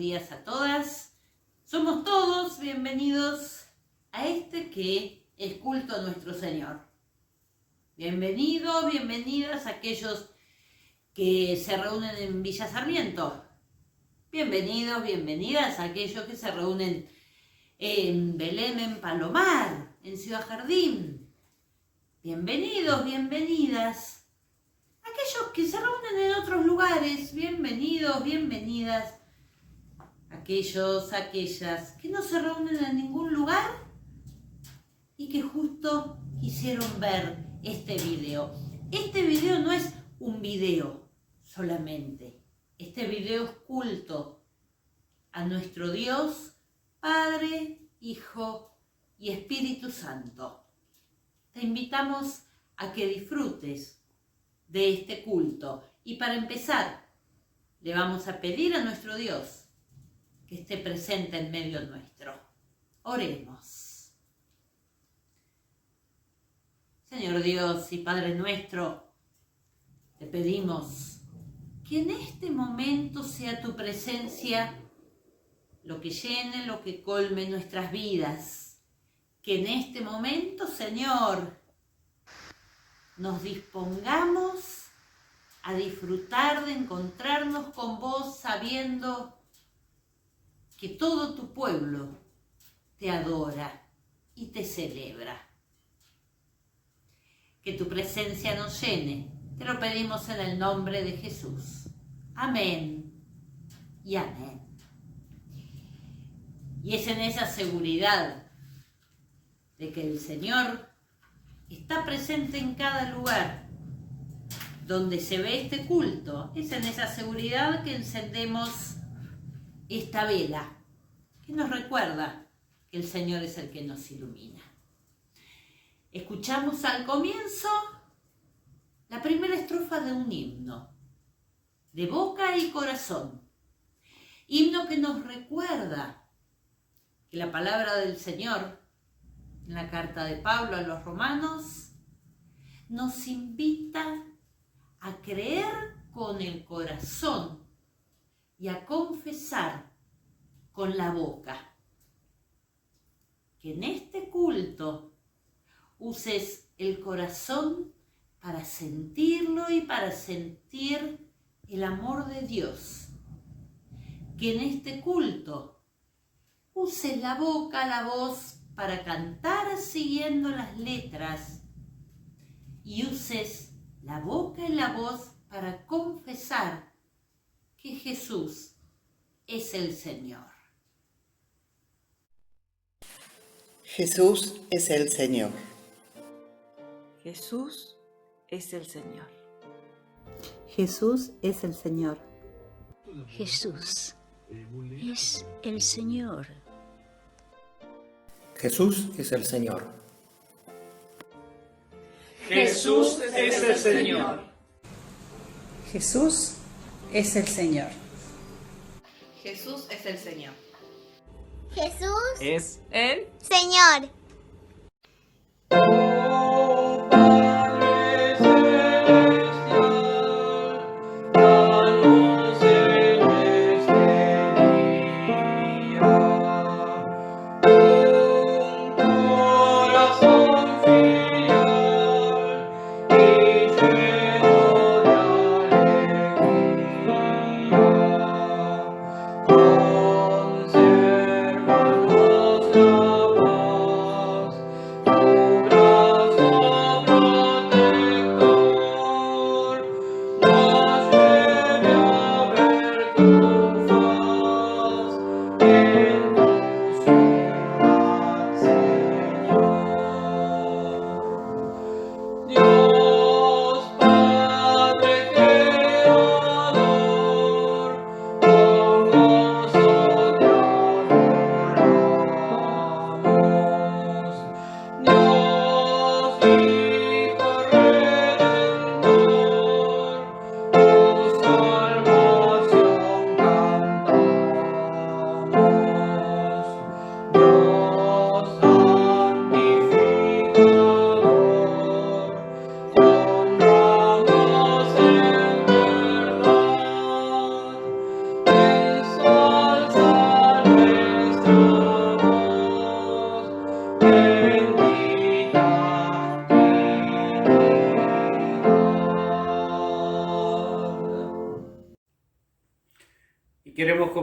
días a todas. Somos todos bienvenidos a este que es culto a nuestro Señor. Bienvenidos, bienvenidas a aquellos que se reúnen en Villa Sarmiento. Bienvenidos, bienvenidas a aquellos que se reúnen en Belén, en Palomar, en Ciudad Jardín. Bienvenidos, bienvenidas a aquellos que se reúnen en otros lugares. Bienvenidos, bienvenidas a aquellos, aquellas que no se reúnen en ningún lugar y que justo quisieron ver este video. Este video no es un video solamente. Este video es culto a nuestro Dios, Padre, Hijo y Espíritu Santo. Te invitamos a que disfrutes de este culto. Y para empezar, le vamos a pedir a nuestro Dios que esté presente en medio nuestro. Oremos. Señor Dios y Padre nuestro, te pedimos que en este momento sea tu presencia lo que llene, lo que colme nuestras vidas. Que en este momento, Señor, nos dispongamos a disfrutar de encontrarnos con vos, sabiendo que todo tu pueblo te adora y te celebra. Que tu presencia nos llene. Te lo pedimos en el nombre de Jesús. Amén y amén. Y es en esa seguridad de que el Señor está presente en cada lugar donde se ve este culto. Es en esa seguridad que encendemos esta vela, que nos recuerda que el Señor es el que nos ilumina. Escuchamos al comienzo la primera estrofa de un himno, de boca y corazón. Himno que nos recuerda que la palabra del Señor, en la carta de Pablo a los romanos, nos invita a creer con el corazón y a confesar con la boca. Que en este culto uses el corazón para sentirlo y para sentir el amor de Dios. Que en este culto uses la boca, la voz para cantar siguiendo las letras y uses la boca y la voz para confesar que Jesús es el Señor. Jesús es el Señor. Jesús es el Señor. Jesús es el Señor. Jesús es el Señor. Jesús es el Señor. Jesús es el Señor. Jesús es el Señor. Jesús es el Señor. Jesús Es el Señor.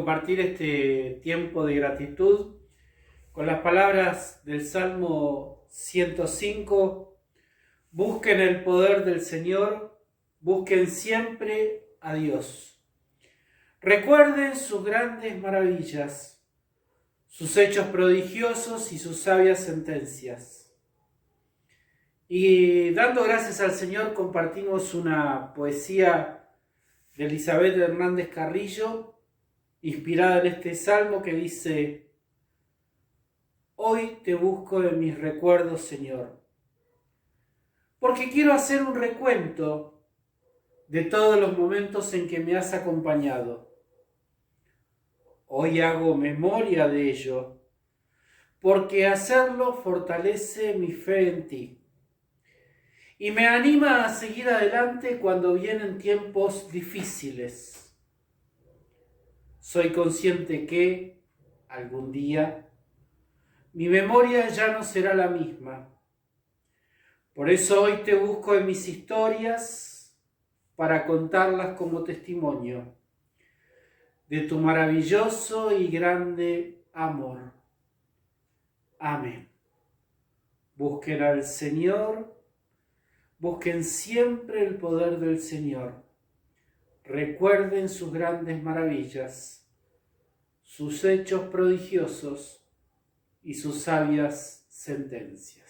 compartir este tiempo de gratitud con las palabras del Salmo 105. Busquen el poder del Señor, busquen siempre a Dios. Recuerden sus grandes maravillas, sus hechos prodigiosos y sus sabias sentencias. Y dando gracias al Señor compartimos una poesía de Elizabeth Hernández Carrillo, inspirada en este salmo que dice: Hoy te busco en mis recuerdos, Señor, porque quiero hacer un recuento de todos los momentos en que me has acompañado. Hoy hago memoria de ello, porque hacerlo fortalece mi fe en ti y me anima a seguir adelante cuando vienen tiempos difíciles. Soy consciente que, algún día, mi memoria ya no será la misma. Por eso hoy te busco en mis historias para contarlas como testimonio de tu maravilloso y grande amor. Amén. Busquen al Señor, busquen siempre el poder del Señor. Recuerden sus grandes maravillas, sus hechos prodigiosos y sus sabias sentencias.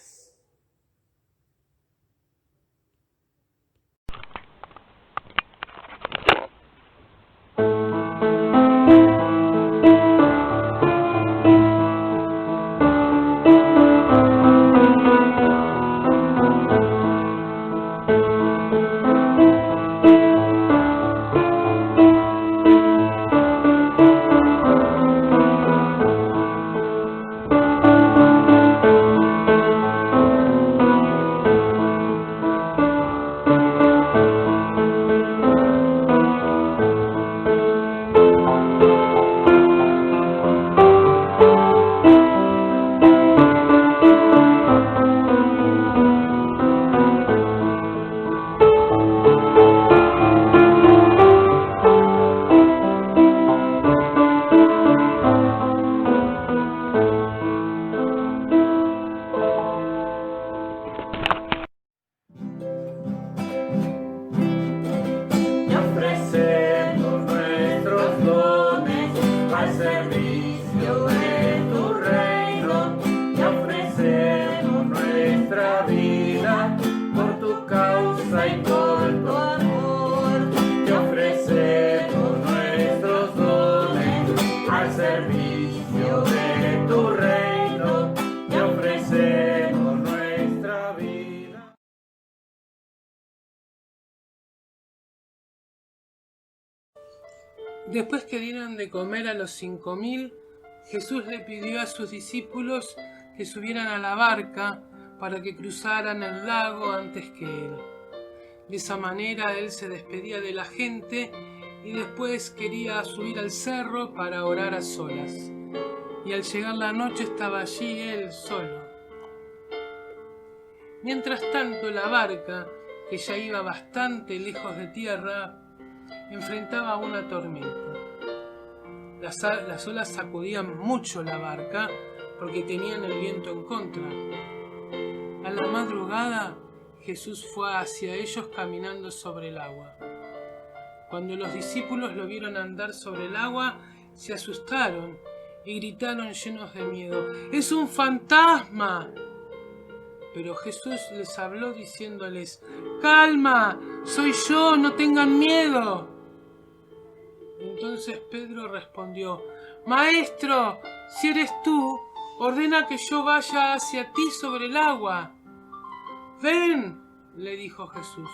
Después que dieron de comer a los 5.000, Jesús le pidió a sus discípulos que subieran a la barca para que cruzaran el lago antes que él. De esa manera él se despedía de la gente y después quería subir al cerro para orar a solas. Y al llegar la noche estaba allí él solo. Mientras tanto la barca, que ya iba bastante lejos de tierra, enfrentaba una tormenta. Las olas sacudían mucho la barca porque tenían el viento en contra. A la madrugada, Jesús fue hacia ellos caminando sobre el agua. Cuando los discípulos lo vieron andar sobre el agua, se asustaron y gritaron llenos de miedo: ¡Es un fantasma! Pero Jesús les habló diciéndoles: ¡Calma! ¡Soy yo! ¡No tengan miedo! Entonces Pedro respondió: Maestro, si eres tú, ordena que yo vaya hacia ti sobre el agua. ¡Ven!, le dijo Jesús.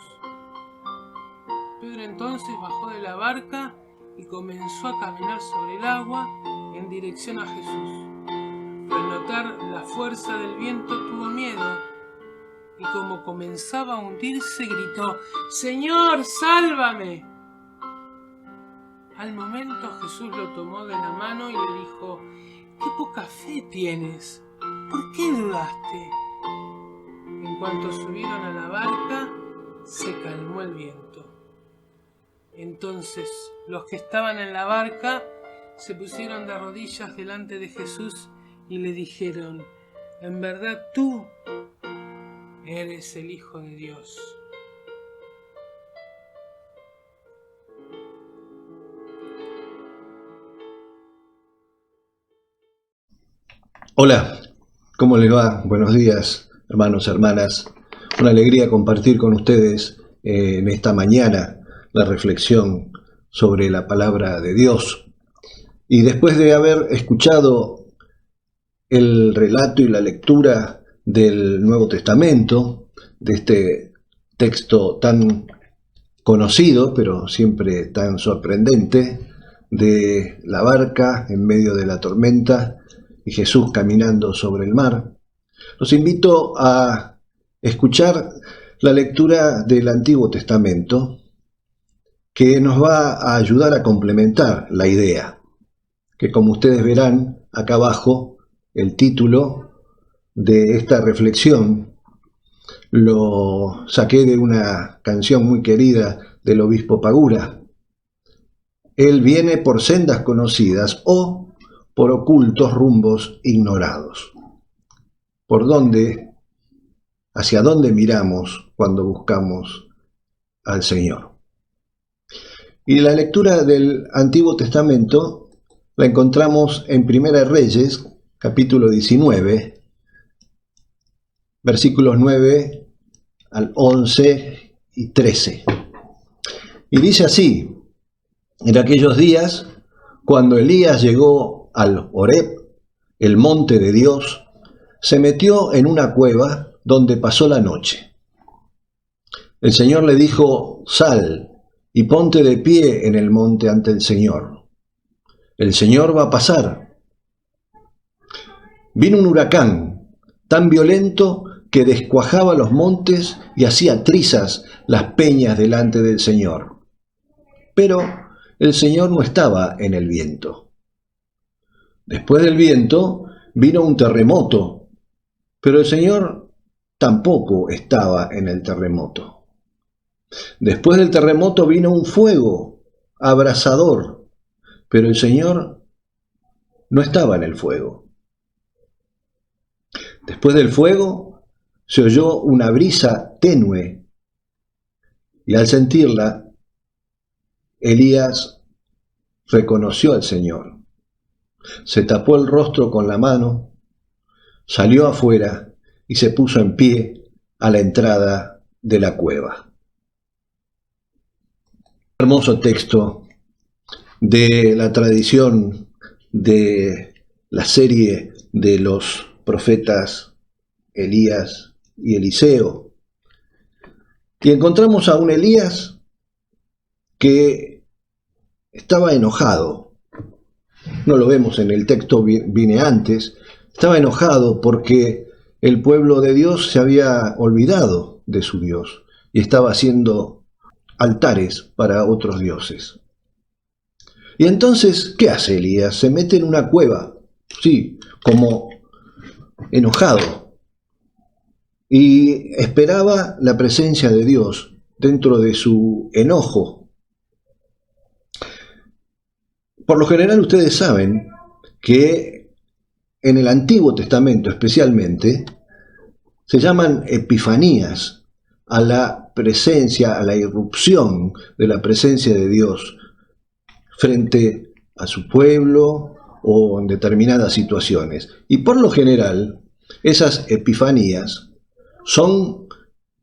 Pedro entonces bajó de la barca y comenzó a caminar sobre el agua en dirección a Jesús. Al notar la fuerza del viento tuvo miedo y como comenzaba a hundirse gritó: ¡Señor, sálvame! Al momento Jesús lo tomó de la mano y le dijo: ¡Qué poca fe tienes! ¿Por qué dudaste? En cuanto subieron a la barca, se calmó el viento. Entonces los que estaban en la barca se pusieron de rodillas delante de Jesús y le dijeron: en verdad tú eres el Hijo de Dios. Hola, ¿cómo les va? Buenos días, hermanos, hermanas. Una alegría compartir con ustedes en esta mañana la reflexión sobre la palabra de Dios. Y después de haber escuchado el relato y la lectura del Nuevo Testamento, de este texto tan conocido, pero siempre tan sorprendente, de la barca en medio de la tormenta y Jesús caminando sobre el mar, los invito a escuchar la lectura del Antiguo Testamento, que nos va a ayudar a complementar la idea, que como ustedes verán acá abajo, el título de esta reflexión lo saqué de una canción muy querida del obispo Pagura. Él viene por sendas conocidas o por ocultos rumbos ignorados. ¿Hacia dónde miramos cuando buscamos al Señor? Y la lectura del Antiguo Testamento la encontramos en Primera Reyes, capítulo 19, versículos 9 al 11 y 13. Y dice así: en aquellos días, cuando Elías llegó al Horeb, el monte de Dios, se metió en una cueva donde pasó la noche. El Señor le dijo: sal y ponte de pie en el monte ante el Señor. El Señor va a pasar. Vino un huracán tan violento que descuajaba los montes y hacía trizas las peñas delante del Señor. Pero el Señor no estaba en el viento. Después del viento vino un terremoto, pero el Señor tampoco estaba en el terremoto. Después del terremoto vino un fuego abrasador, pero el Señor no estaba en el fuego. Después del fuego se oyó una brisa tenue y al sentirla, Elías reconoció al Señor. Se tapó el rostro con la mano, salió afuera y se puso en pie a la entrada de la cueva. Hermoso texto de la tradición de la serie de los profetas Elías y Eliseo. Y encontramos a un Elías que estaba enojado. No lo vemos en el texto, viene antes. Estaba enojado porque el pueblo de Dios se había olvidado de su Dios y estaba haciendo altares para otros dioses. Y entonces, ¿qué hace Elías? Se mete en una cueva, sí, como enojado, y esperaba la presencia de Dios dentro de su enojo. Por lo general ustedes saben que en el Antiguo Testamento especialmente se llaman epifanías a la presencia, a la irrupción de la presencia de Dios frente a su pueblo o en determinadas situaciones. Y por lo general esas epifanías son,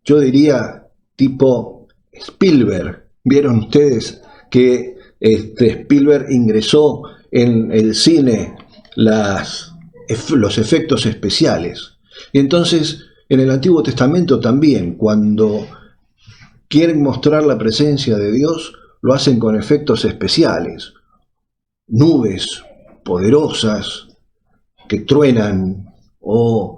yo diría, tipo Spielberg. ¿Vieron ustedes que Spielberg ingresó en el cine los efectos especiales? Y entonces en el Antiguo Testamento también, cuando quieren mostrar la presencia de Dios, lo hacen con efectos especiales. Nubes poderosas que truenan, o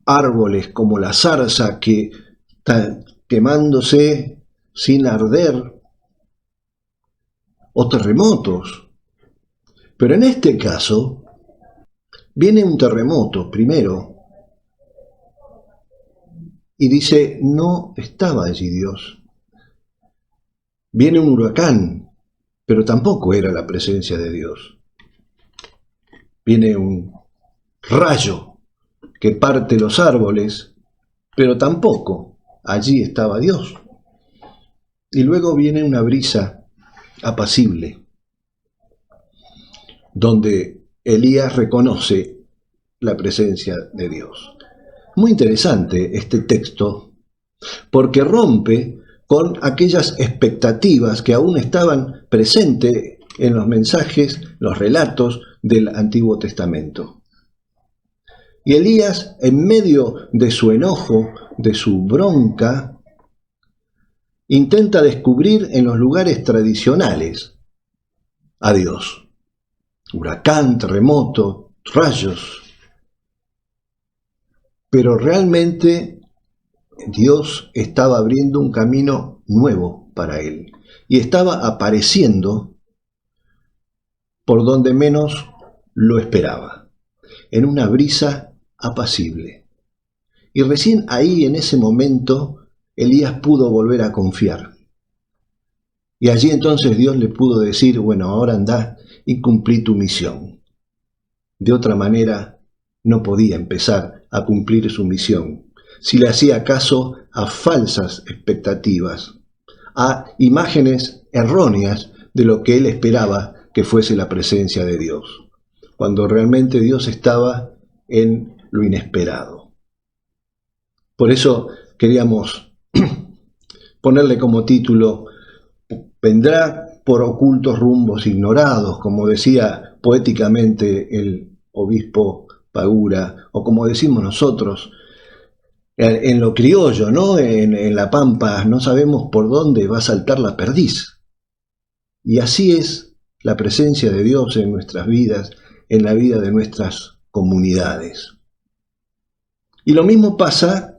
árboles como la zarza que está quemándose sin arder, o terremotos. Pero en este caso viene un terremoto primero y dice: no estaba allí Dios. Viene un huracán, pero tampoco era la presencia de Dios. Viene un rayo que parte los árboles, pero tampoco allí estaba Dios. Y luego viene una brisa apacible, donde Elías reconoce la presencia de Dios. Muy interesante este texto, porque rompe con aquellas expectativas que aún estaban presentes en los mensajes, los relatos del Antiguo Testamento. Y Elías, en medio de su enojo, de su bronca, intenta descubrir en los lugares tradicionales a Dios. Huracán, terremoto, rayos. Pero realmente Dios estaba abriendo un camino nuevo para él y estaba apareciendo por donde menos lo esperaba, en una brisa apacible. Y recién ahí, en ese momento, Elías pudo volver a confiar. Y allí entonces Dios le pudo decir, bueno, ahora andá y cumplí tu misión. De otra manera, no podía empezar a cumplir su misión si le hacía caso a falsas expectativas, a imágenes erróneas de lo que él esperaba que fuese la presencia de Dios, cuando realmente Dios estaba en lo inesperado. Por eso queríamos ponerle como título, vendrá por ocultos rumbos ignorados, como decía poéticamente el obispo Pagura, o como decimos nosotros, en lo criollo, ¿no? En la pampa, no sabemos por dónde va a saltar la perdiz. Y así es la presencia de Dios en nuestras vidas, en la vida de nuestras comunidades. Y lo mismo pasa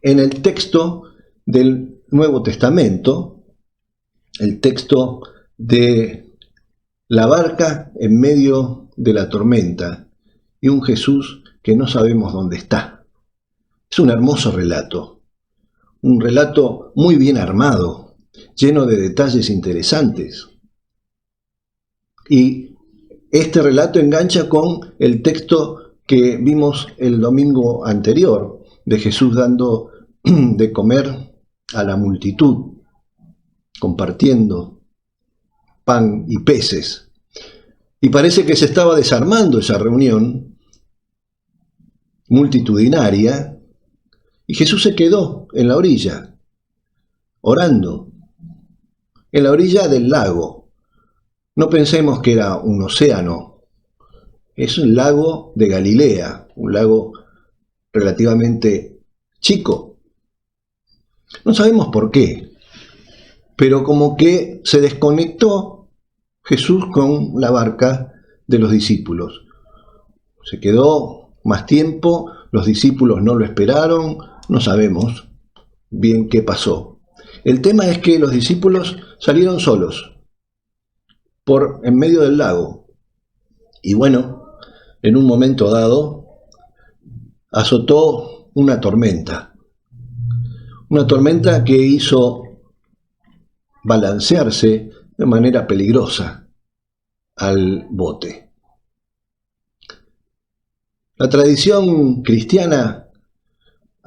en el texto del Nuevo Testamento, el texto de la barca en medio de la tormenta y un Jesús que no sabemos dónde está. Es un hermoso relato, un relato muy bien armado, lleno de detalles interesantes. Y este relato engancha con el texto que vimos el domingo anterior, de Jesús dando de comer a la multitud, compartiendo pan y peces. Y parece que se estaba desarmando esa reunión multitudinaria, y Jesús se quedó en la orilla, orando, en la orilla del lago. No pensemos que era un océano, es un lago de Galilea, un lago relativamente chico. No sabemos por qué, pero como que se desconectó Jesús con la barca de los discípulos. Se quedó más tiempo, los discípulos no lo esperaron, no sabemos bien qué pasó. El tema es que los discípulos salieron solos por en medio del lago. Y bueno, en un momento dado azotó una tormenta que hizo balancearse de manera peligrosa al bote. La tradición cristiana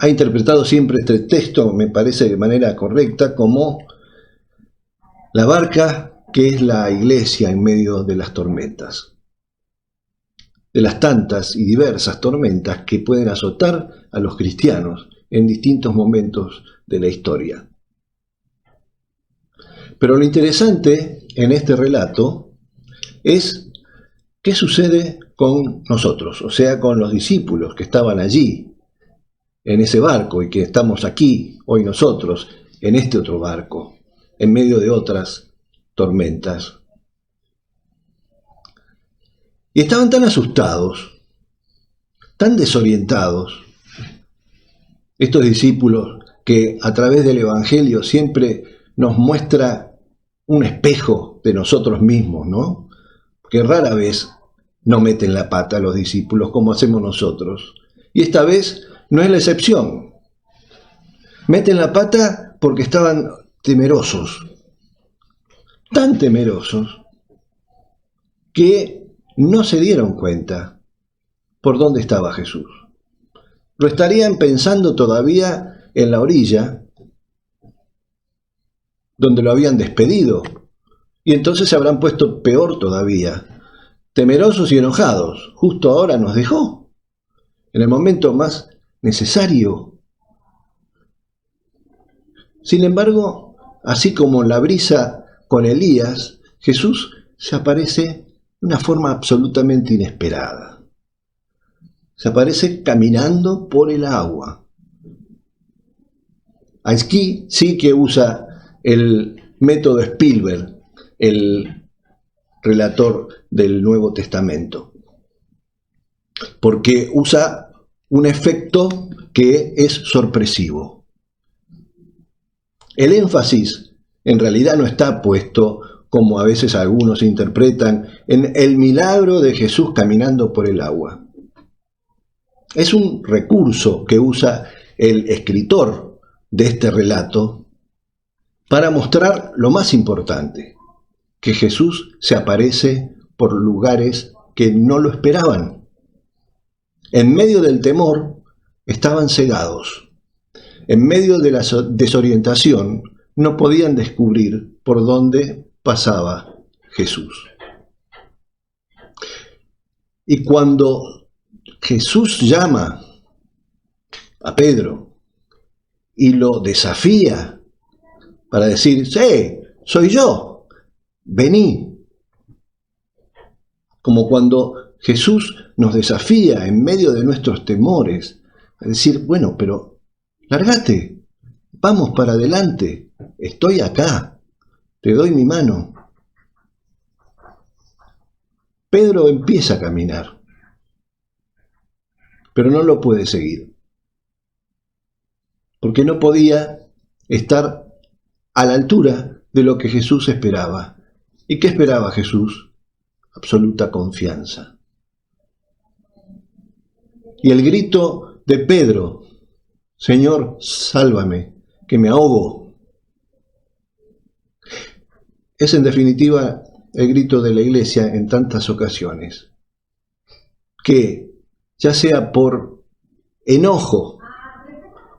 ha interpretado siempre este texto, me parece de manera correcta, como la barca que es la iglesia en medio de las tormentas, de las tantas y diversas tormentas que pueden azotar a los cristianos en distintos momentos de la historia. Pero lo interesante en este relato es qué sucede con nosotros, o sea, con los discípulos que estaban allí, en ese barco, y que estamos aquí, hoy nosotros, en este otro barco, en medio de otras tormentas. Y estaban tan asustados, tan desorientados, estos discípulos que a través del Evangelio siempre nos muestra un espejo de nosotros mismos, ¿no? Que rara vez no meten la pata los discípulos como hacemos nosotros. Y esta vez no es la excepción. Meten la pata porque estaban temerosos. tan temerosos que no se dieron cuenta por dónde estaba Jesús. Lo estarían pensando todavía en la orilla, donde lo habían despedido, y entonces se habrán puesto peor todavía, temerosos y enojados. Justo ahora nos dejó, en el momento más necesario. Sin embargo, así como la brisa con Elías, Jesús se aparece de una forma absolutamente inesperada. Se aparece caminando por el agua. Aquí sí que usa el método Spielberg, el relator del Nuevo Testamento, porque usa un efecto que es sorpresivo. El énfasis en realidad no está puesto, como a veces algunos interpretan, en el milagro de Jesús caminando por el agua. Es un recurso que usa el escritor de este relato para mostrar lo más importante, que Jesús se aparece por lugares que no lo esperaban. En medio del temor estaban cegados. En medio de la desorientación no podían descubrir por dónde pasaba Jesús. Y cuando Jesús llama a Pedro y lo desafía para decir, sí, soy yo, vení. Como cuando Jesús nos desafía en medio de nuestros temores a decir, bueno, pero lárgate, vamos para adelante, estoy acá, te doy mi mano. Pedro empieza a caminar, pero no lo puede seguir, porque no podía estar a la altura de lo que Jesús esperaba. ¿Y qué esperaba Jesús? Absoluta confianza. Y el grito de Pedro, Señor, sálvame, que me ahogo, es en definitiva el grito de la Iglesia en tantas ocasiones, que ya sea por enojo,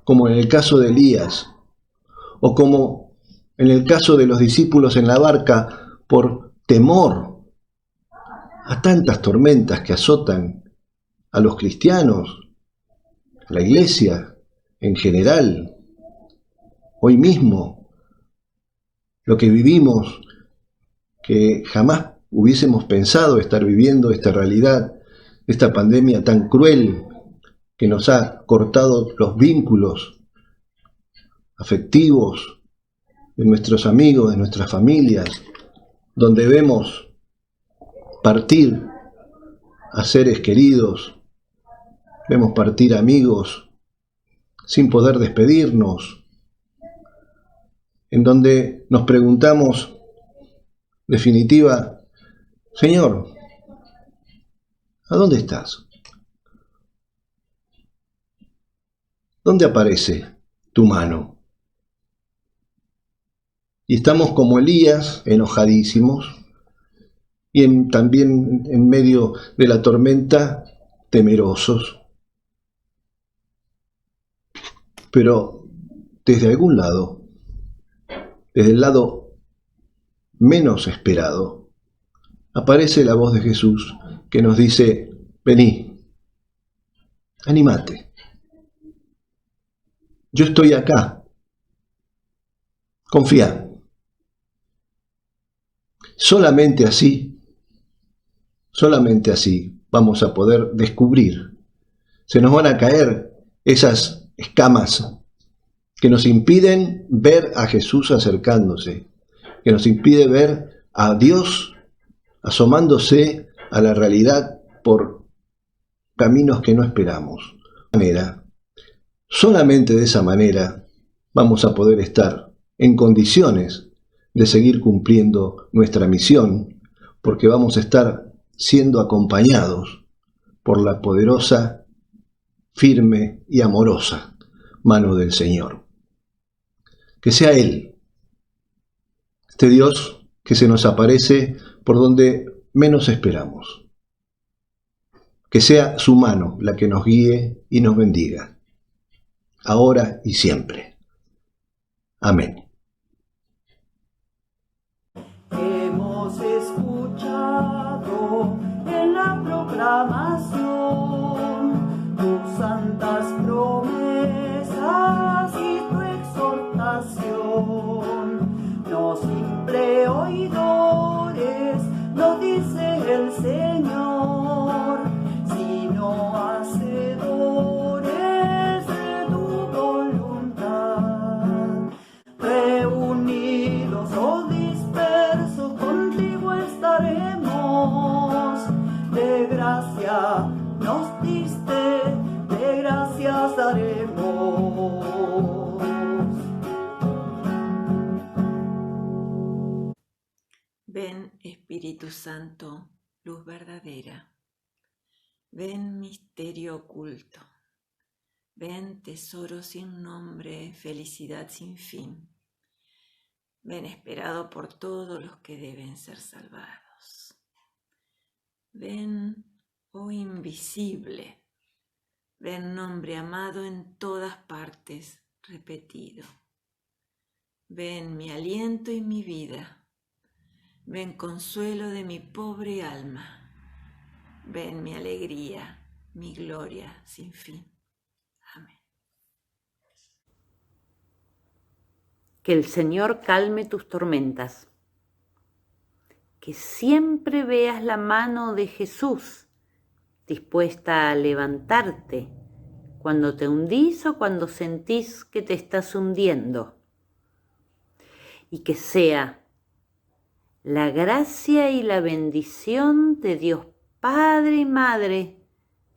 como en el caso de Elías, o como en el caso de los discípulos en la barca, por temor a tantas tormentas que azotan a los cristianos, a la Iglesia en general, hoy mismo, lo que vivimos, que jamás hubiésemos pensado estar viviendo esta realidad, esta pandemia tan cruel que nos ha cortado los vínculos afectivos de nuestros amigos, de nuestras familias, donde vemos partir a seres queridos, vemos partir amigos sin poder despedirnos, en donde nos preguntamos, definitiva, Señor, ¿a dónde estás? ¿Dónde aparece tu mano? Y estamos como Elías, enojadísimos, y también en medio de la tormenta, temerosos. Pero desde algún lado, desde el lado menos esperado, aparece la voz de Jesús que nos dice, vení, anímate, yo estoy acá, confía. Solamente así vamos a poder descubrir. Se nos van a caer esas escamas que nos impiden ver a Jesús acercándose, que nos impide ver a Dios asomándose a la realidad por caminos que no esperamos. Solamente de esa manera vamos a poder estar en condiciones de seguir cumpliendo nuestra misión, porque vamos a estar siendo acompañados por la poderosa, firme y amorosa mano del Señor. Que sea Él, este Dios que se nos aparece por donde menos esperamos. Que sea su mano la que nos guíe y nos bendiga, ahora y siempre. Amén. Hemos escuchado en la proclamación tus santas promesas y tu exhortación. No simple oidores, lo dice el Señor, sino hacedores de tu voluntad. Reunidos o dispersos, contigo estaremos. De gracia nos diste, de gracias daremos. Ven Espíritu Santo, luz verdadera. Ven misterio oculto. Ven tesoro sin nombre, felicidad sin fin. Ven esperado por todos los que deben ser salvados. Ven, oh invisible. Ven nombre amado en todas partes, repetido. Ven mi aliento y mi vida. Ven consuelo de mi pobre alma. Ven mi alegría, mi gloria sin fin. Amén. Que el Señor calme tus tormentas. Que siempre veas la mano de Jesús dispuesta a levantarte cuando te hundís o cuando sentís que te estás hundiendo. Y que sea la gracia y la bendición de Dios Padre y Madre,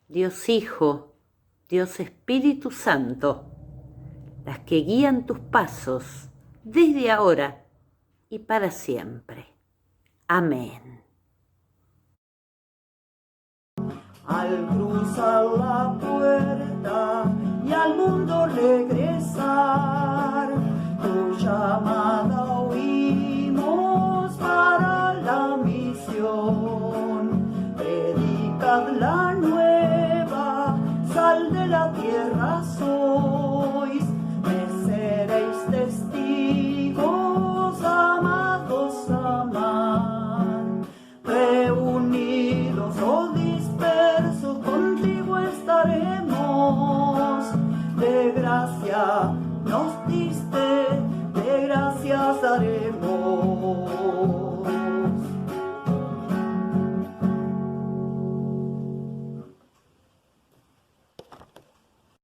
Dios Hijo, Dios Espíritu Santo, las que guían tus pasos desde ahora y para siempre. Amén. Al cruzar la puerta y al mundo regresar, tu llamada oímos para la misión. Predicad la nueva, sal de la tierra sois, me seréis testigos, amados, amad. Reunidos o dispersos, contigo estaremos. De gracia